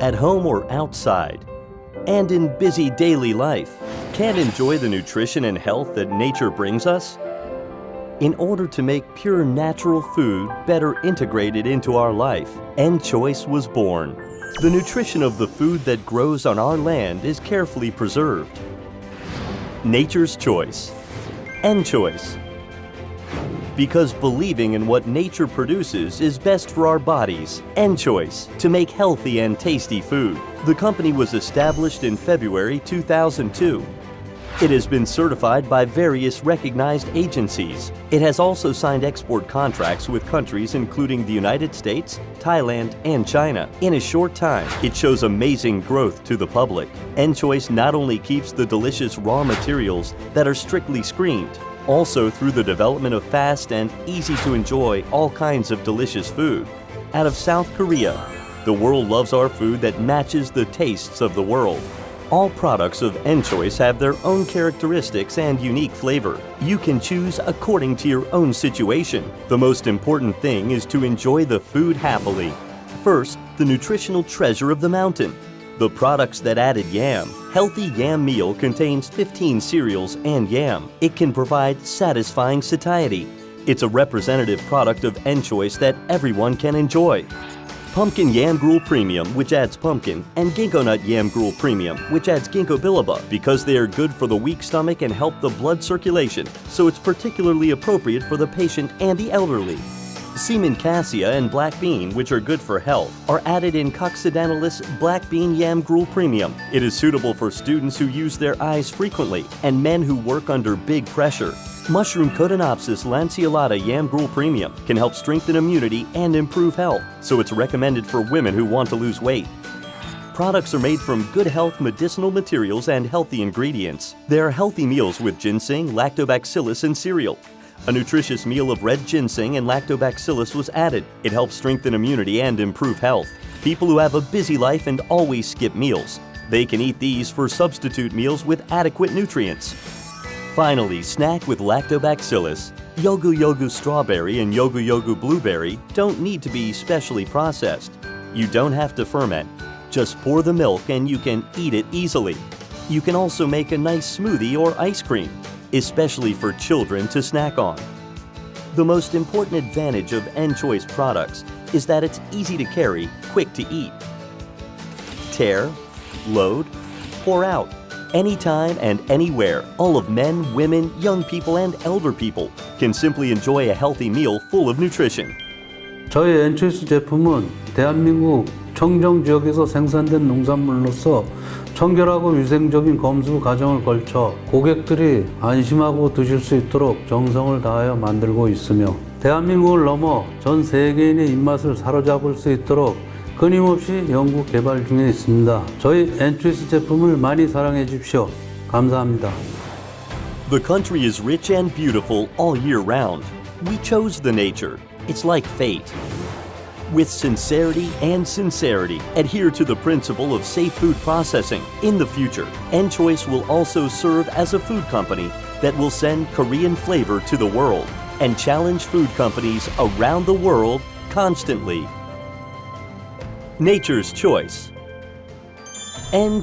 at home or outside, and in busy daily life, can't enjoy the nutrition and health that nature brings us? In order to make pure natural food better integrated into our life, ENG was born. The nutrition of the food that grows on our land is carefully preserved. Nature's choice. ENG. Because believing in what nature produces is best for our bodies. ENG, to make healthy and tasty food. The company was established in February 2002. It has been certified by various recognized agencies. It has also signed export contracts with countries including the United States, Thailand, and China. In a short time, it shows amazing growth to the public. ENG not only keeps the delicious raw materials that are strictly screened, also through the development of fast and easy to enjoy all kinds of delicious food. Out of South Korea, the world loves our food that matches the tastes of the world. All products of ENG have their own characteristics and unique flavor. You can choose according to your own situation. The most important thing is to enjoy the food happily. First, the nutritional treasure of the mountain. The products that added yam. Healthy yam meal contains 15 cereals and yam. It can provide satisfying satiety. It's a representative product of ENG that everyone can enjoy. Pumpkin Yam Gruel Premium, which adds pumpkin, and Ginkgo Nut Yam Gruel Premium, which adds ginkgo biloba, because they are good for the weak stomach and help the blood circulation, so it's particularly appropriate for the patient and the elderly. Semen cassia and black bean, which are good for health, are added in Coccidanalis Black Bean Yam Gruel Premium. It is suitable for students who use their eyes frequently and men who work under big pressure. Mushroom Cotinopsis lanceolata Yam Gruel Premium can help strengthen immunity and improve health, so it's recommended for women who want to lose weight. Products are made from good health medicinal materials and healthy ingredients. There are healthy meals with ginseng, lactobacillus, and cereal. A nutritious meal of red ginseng and lactobacillus was added. It helps strengthen immunity and improve health. People who have a busy life and always skip meals, they can eat these for substitute meals with adequate nutrients. Finally, snack with lactobacillus. Yogu Yogu strawberry and Yogu Yogu blueberry don't need to be specially processed. You don't have to ferment. Just pour the milk and you can eat it easily. You can also make a nice smoothie or ice cream, especially for children to snack on. The most important advantage of ENG products is that it's easy to carry, quick to eat. Tear, load, pour out. Anytime and anywhere, all of men, women, young people, and elder people can simply enjoy a healthy meal full of nutrition. 저희 엔초이스 제품은 대한민국 청정 지역에서 생산된 농산물로서 청결하고 위생적인 검수 과정을 거쳐 고객들이 안심하고 드실 수 있도록 정성을 다하여 만들고 있으며 대한민국을 넘어 전 세계인의 입맛을 사로잡을 수 있도록 끊임없이 연구 개발 중에 있습니다. 저희 엔초이스 제품을 많이 사랑해 주십시오. 감사합니다. The country is rich and beautiful all year round. We chose the nature. It's like fate. With sincerity, adhere to the principle of safe food processing. In the future, ENG will also serve as a food company that will send Korean flavor to the world and challenge food companies around the world constantly. Nature's choice. ENG.